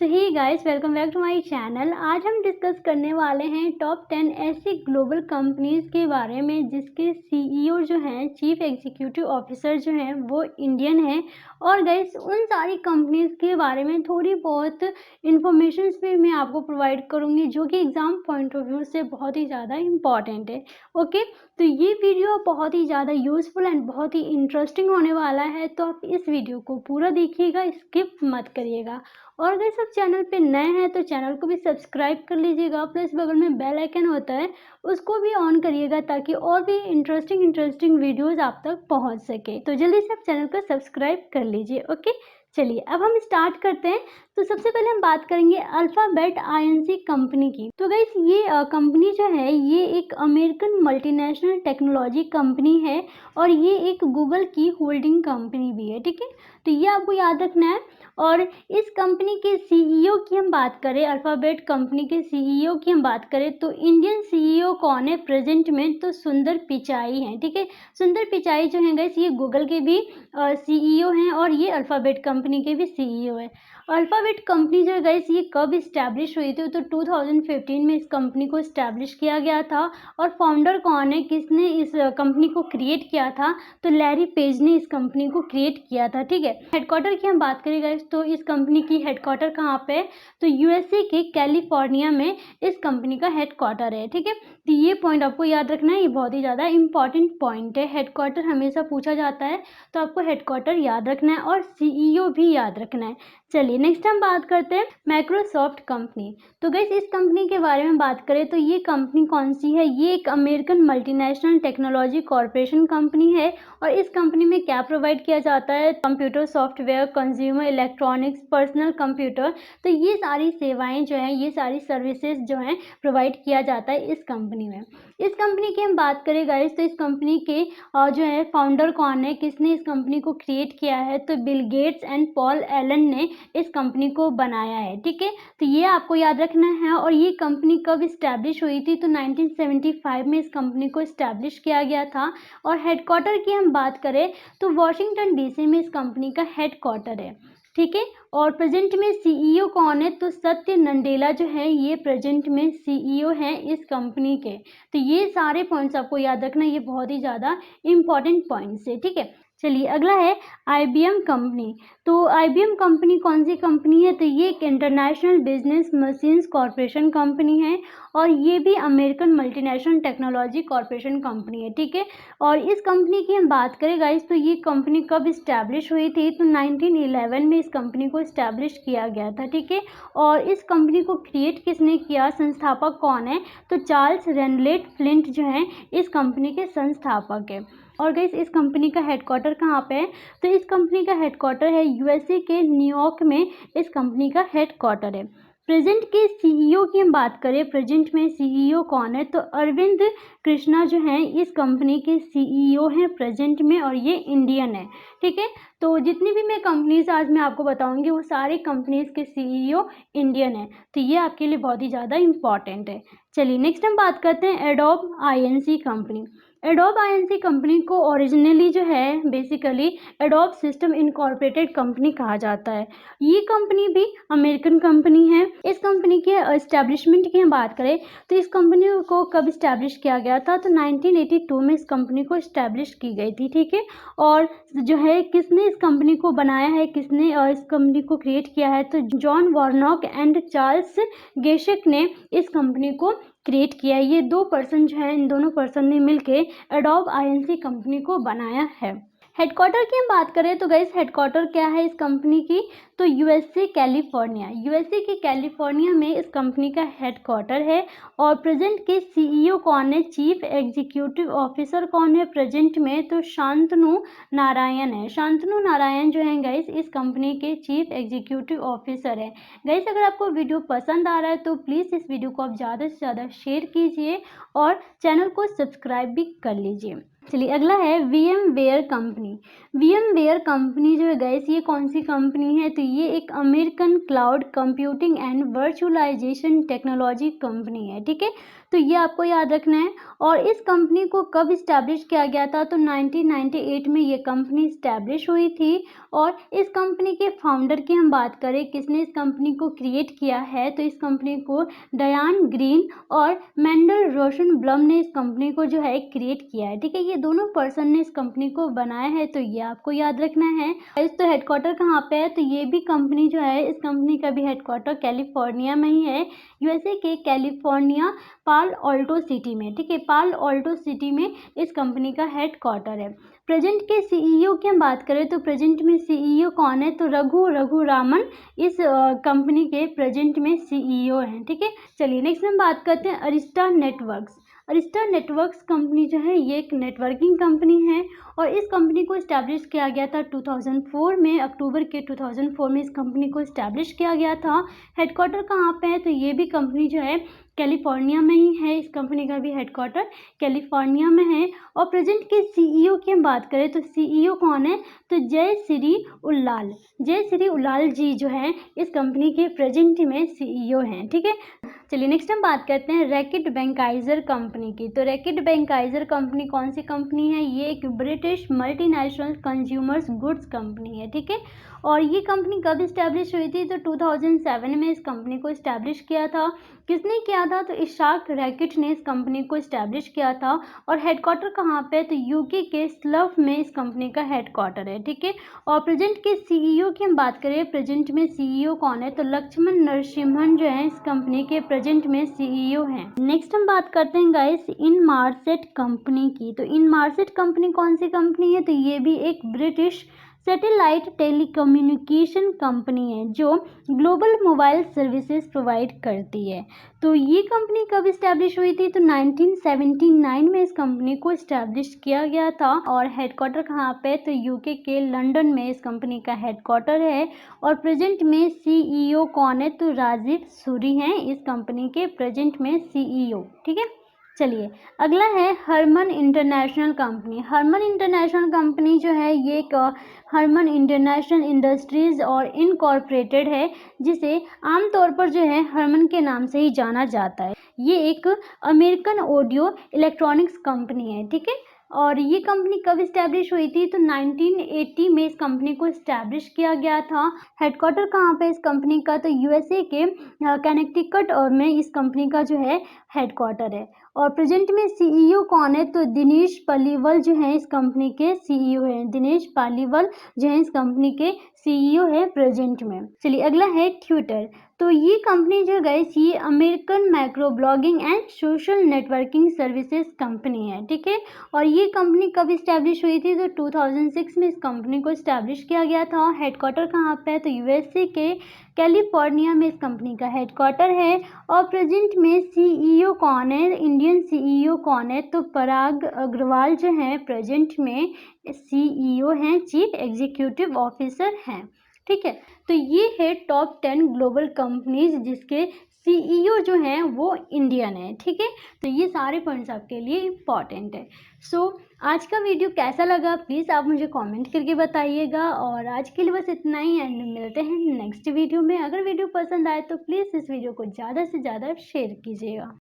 So hey guys, welcome back to my channel. आज हम discuss करने वाले हैं टॉप 10 ऐसी ग्लोबल कंपनीज के बारे में जिसके सीईओ जो हैं, चीफ एग्जीक्यूटिव ऑफिसर जो हैं, वो इंडियन हैं। और गाइस उन सारी कंपनीज के बारे में थोड़ी बहुत इंफॉर्मेशन भी मैं आपको प्रोवाइड करूँगी जो कि एग्ज़ाम पॉइंट ऑफ व्यू से बहुत ही ज़्यादा इम्पॉर्टेंट है। ओके, तो ये वीडियो बहुत ही ज़्यादा यूज़फुल एंड बहुत ही इंटरेस्टिंग होने वाला है, तो आप इस वीडियो को पूरा देखिएगा, स्किप मत करिएगा। और अगर सब चैनल पे नए हैं तो चैनल को भी सब्सक्राइब कर लीजिएगा, प्लस बगल में बेल आइकन होता है उसको भी ऑन करिएगा ताकि और भी इंटरेस्टिंग वीडियोस आप तक पहुंच सके। तो जल्दी से आप चैनल को सब्सक्राइब कर लीजिए। ओके, चलिए अब हम स्टार्ट करते हैं। तो सबसे पहले हम बात करेंगे अल्फाबेट आईएनसी कंपनी की। तो गाइस ये कंपनी जो है ये एक अमेरिकन मल्टीनेशनल टेक्नोलॉजी कंपनी है और ये एक गूगल की होल्डिंग कंपनी भी है। ठीक है, तो ये आपको याद रखना है। और इस कंपनी के सीईओ की हम बात करें, अल्फाबेट कंपनी के सीईओ की हम बात करें तो इंडियन सीईओ कौन है प्रेजेंट में, तो सुंदर पिचाई हैं। ठीक है, सुंदर पिचाई जो है गाइस ये गूगल के भी सीईओ हैं और ये अल्फाबेट कंपनी के भी सीईओ है। अल्फाबेट कंपनी जो है गाइस ये कब इस्टेब्लिश हुई थी, तो 2015 में इस कंपनी को इस्टेब्लिश किया गया था। और फाउंडर कौन है, किसने इस कंपनी को क्रिएट किया था, तो लैरी पेज ने इस कंपनी को क्रिएट किया था। ठीक है, हेडक्वार्टर की हम बात करें गाइस तो इस कंपनी की हेडक्वार्टर कहाँ पे है, तो यूएसए के कैलिफोर्निया में इस कंपनी का हेडक्वार्टर है। ठीक है, तो ये पॉइंट आपको याद रखना है, ये बहुत ही ज़्यादा इंपॉर्टेंट पॉइंट है। हेडक्वार्टर हमेशा पूछा जाता है तो आपको हेडक्वार्टर याद रखना है और सीईओ भी याद रखना है। चलिए नेक्स्ट हम बात करते हैं माइक्रोसॉफ्ट कंपनी। तो गाइस इस कंपनी के बारे में बात करें तो ये कंपनी कौन सी है, ये एक American multinational technology corporation company है। और इस कंपनी में क्या प्रोवाइड किया जाता है, computer software, consumer electronics, personal computer, तो ये सारी सेवाएं जो हैं, ये सारी सर्विसेज जो हैं प्रोवाइड किया जाता है इस कंपनी में। इस कंपनी की हम बात करें गाइस तो इस कंपनी के जो है फाउंडर कौन है, किसने इस कंपनी को क्रिएट किया है, तो Bill Gates and Paul Allen ने इस कंपनी को बनाया है। ठीक है, तो ये आपको याद रखना है। और ये कंपनी कब इस्टेब्लिश हुई थी, तो 1975 में इस कंपनी को इस्टेब्लिश किया गया था। और हेडक्वार्टर की हम बात करें तो वॉशिंगटन डीसी में इस कंपनी का हेडक्वार्टर है। ठीक है, और प्रेजेंट में सीईओ कौन है, तो सत्य नंडेला जो है ये प्रेजेंट में सीईओ हैं इस कंपनी के। तो ये सारे पॉइंट्स आपको याद रखना, ये बहुत ही ज़्यादा इंपॉर्टेंट पॉइंट्स है। ठीक है, चलिए अगला है आईबीएम कंपनी। तो आईबीएम कंपनी कौन सी कंपनी है, तो ये एक international business machines corporation company है और ये भी American multinational technology corporation company है। ठीक है, और इस कंपनी की हम बात करें गाइस तो ये कंपनी कब इस्टेब्लिश हुई थी, तो 1911 में इस कंपनी को इस्टेब्लिश किया गया था। ठीक है, और इस कंपनी को क्रिएट किसने किया, संस्थापक कौन है, तो चार्ल्स रेनलेट फ्लिंट जो हैं इस कंपनी के संस्थापक है। और गाइस इस कंपनी का हेडक्वार्टर कहाँ पे है, तो इस कंपनी का हेडक्वार्टर है यूएसए के न्यूयॉर्क में इस कंपनी का हेडक्वार्टर है। प्रेजेंट के सीईओ की हम बात करें, प्रेजेंट में सीईओ कौन है, तो अरविंद कृष्णा जो हैं इस कंपनी के सीईओ हैं प्रेजेंट में और ये इंडियन है। ठीक है, तो जितनी भी मैं कंपनीज आज मैं आपको बताऊंगी वो सारी कंपनीज के सीईओ इंडियन है, तो ये आपके लिए बहुत ही ज़्यादा इंपॉर्टेंट है। चलिए नेक्स्ट हम बात करते हैं adobe INC company. Adobe INC company को ओरिजिनली जो है basically adobe system incorporated company कहा जाता है। ये कंपनी भी अमेरिकन कंपनी है। इस कंपनी के एस्टेब्लिशमेंट की हम बात करें तो इस कंपनी को कब इस्टेब्लिश किया गया था, तो 1982 में इस कंपनी को इस्टेब्लिश की गई थी। ठीक है, और जो है किसने इस कंपनी को बनाया है, किसने इस कंपनी को क्रिएट किया है, तो जॉन वार्नॉक एंड चार्ल्स गेशक ने इस कंपनी को क्रिएट किया है। ये दो पर्सन जो है, इन दोनों पर्सन ने मिलके एडोब आईएनसी कंपनी को बनाया है। हेडक्वार्टर की हम बात करें तो गाइस हेडक्वार्टर क्या है इस कंपनी की, तो यूएसए कैलिफोर्निया, यूएसए के कैलिफोर्निया में इस कंपनी का हेडक्वार्टर है। और प्रेजेंट के सीईओ कौन है, चीफ एग्जीक्यूटिव ऑफिसर कौन है प्रेजेंट में, तो शांतनु नारायण है। शांतनु नारायण जो है गाइस इस कंपनी के चीफ एग्जीक्यूटिव ऑफिसर है। गाइस अगर आपको वीडियो पसंद आ रहा है तो प्लीज़ इस वीडियो को आप ज़्यादा से ज़्यादा शेयर कीजिए और चैनल को सब्सक्राइब भी कर लीजिए। चलिए अगला है VMware कंपनी। VMware कंपनी जो है गाइस ये कौन सी कंपनी है, तो ये एक American cloud computing and virtualization technology company है। ठीक है, तो ये आपको याद रखना है। और इस कंपनी को कब इस्टेब्लिश किया गया था, तो 1998 में ये कंपनी इस्टेब्लिश हुई थी। और इस कंपनी के फाउंडर की हम बात करें, किसने इस कंपनी को क्रिएट किया है, तो इस कंपनी को डायन ग्रीन और मेंडल रोशनब्लम ने इस कंपनी को जो है क्रिएट किया है। ठीक है, ये दोनों पर्सन ने इस कंपनी को बनाया है, तो ये आपको याद रखना है। तो हेडक्वार्टर कहाँ पे है, तो ये भी कंपनी जो है, इस कंपनी का भी हेडक्वार्टर कैलिफोर्निया में ही है, यूएसए के कैलिफोर्निया पाल ऑल्टो सिटी में। ठीक है, पाल ऑल्टो सिटी में इस कंपनी का हेडक्वार्टर है। प्रेजेंट के सीईओ की हम बात करें, तो प्रेजेंट में सीईओ कौन है, तो रघुरामन इस कंपनी के प्रेजेंट में सीईओ हैं। ठीक है, चलिए नेक्स्ट हम बात करते हैं Arista networks. Arista networks company जो है, ये एक नेटवर्किंग कंपनी है और इस कंपनी को इस्टेब्लिश किया गया था 2004 में। अक्टूबर के 2004 में इस कंपनी को इस्टेब्लिश किया गया था। हेडक्वार्टर कहाँ पे है, तो ये भी कंपनी जो है कैलिफोर्निया में ही है, इस कंपनी का भी हेडक्वार्टर कैलिफोर्निया में है। और प्रेजेंट के सीईओ की हम बात करें, तो सीईओ कौन है, तो जय श्री उल्लाल जी जो है इस कंपनी के प्रेजेंट में सीईओ हैं। ठीक है, चलिए नेक्स्ट हम बात करते हैं रैकेट बैंकाइजर कंपनी की। तो रैकेट बैंकाइजर कंपनी कौन सी कंपनी है, ये एक British multinational consumers goods company है। ठीक है, और ये कंपनी कब इस्टेब्लिश हुई थी, तो 2007 में इस कंपनी को इस्टेब्लिश किया था। किसने किया था, तो इशाक रैकेट ने इस कंपनी को इस्टेब्लिश किया था। और हेडक्वार्टर कहाँ पे है, तो यूके के स्लफ में इस कंपनी का हेडक्वार्टर है। ठीक है, और प्रेजेंट के सीईओ की हम बात करें, प्रेजेंट में सीईओ कौन है, तो लक्ष्मण नरसिम्हन जो है इस कंपनी के प्रेजेंट में सीईओ हैं। नेक्स्ट हम बात करते हैं गाइस इनमार्सेट कंपनी की। तो इनमार्सेट कंपनी कौन सी कंपनी है, तो ये भी एक ब्रिटिश सैटेलाइट टेलीकम्युनिकेशन कंपनी है जो ग्लोबल मोबाइल सर्विसेज प्रोवाइड करती है। तो ये कंपनी कब इस्टेब्लिश हुई थी, तो 1979 में इस कंपनी को इस्टेब्लिश किया गया था। और हेडक्वार्टर कहाँ पे, तो यूके के लंदन में इस कंपनी का हेडक्वार्टर है। और प्रेजेंट में सीईओ कौन है, तो राजीव सूरी हैं इस कंपनी के प्रेजेंट में सीईओ। ठीक है, चलिए अगला है Harman international company. Harman international company जो है, ये एक हरमन इंटरनेशनल इंडस्ट्रीज और इनकॉर्पोरेटेड है, जिसे आमतौर पर जो है हरमन के नाम से ही जाना जाता है। ये एक अमेरिकन ऑडियो इलेक्ट्रॉनिक्स कंपनी है। ठीक है, और ये कंपनी कब इस्टेब्लिश हुई थी, तो 1980 में इस कंपनी को इस्टेब्लिश किया गया था। हेडक्वार्टर कहाँ पे इस कंपनी का, तो यूएसए के कनेक्टिकट में इस कंपनी का जो है हेडक्वार्टर है। और प्रेजेंट में सीईओ कौन है, तो दिनेश पालीवाल जो है इस कंपनी के सीईओ हैं। दिनेश पालीवाल जो है इस कंपनी के सीईओ है प्रेजेंट में। चलिए अगला है ट्विटर। तो ये कंपनी जो गाइस, ये American micro blogging and social networking services company है। ठीक है, और ये कंपनी कब इस्टेब्लिश हुई थी, तो 2006 में इस कंपनी को इस्टेब्लिश किया गया था। हेडक्वार्टर कहाँ पे है, तो यूएसए के कैलिफोर्निया में इस कंपनी का हेडक्वार्टर है। और प्रेजेंट में सीईओ कौन है, इंडियन सीईओ कौन है, तो पराग अग्रवाल जो है प्रेजेंट में सीईओ हैं, चीफ एग्जीक्यूटिव ऑफिसर हैं। ठीक है, तो ये है टॉप 10 ग्लोबल कंपनीज जिसके सीईओ जो हैं वो इंडियन है। ठीक है, तो ये सारे पॉइंट्स आपके लिए इम्पॉर्टेंट है। आज का वीडियो कैसा लगा प्लीज़ आप मुझे कमेंट करके बताइएगा। और आज के लिए बस इतना ही, एंड मिलते हैं नेक्स्ट वीडियो में। अगर वीडियो पसंद आए तो प्लीज़ इस वीडियो को ज़्यादा से ज़्यादा शेयर कीजिएगा।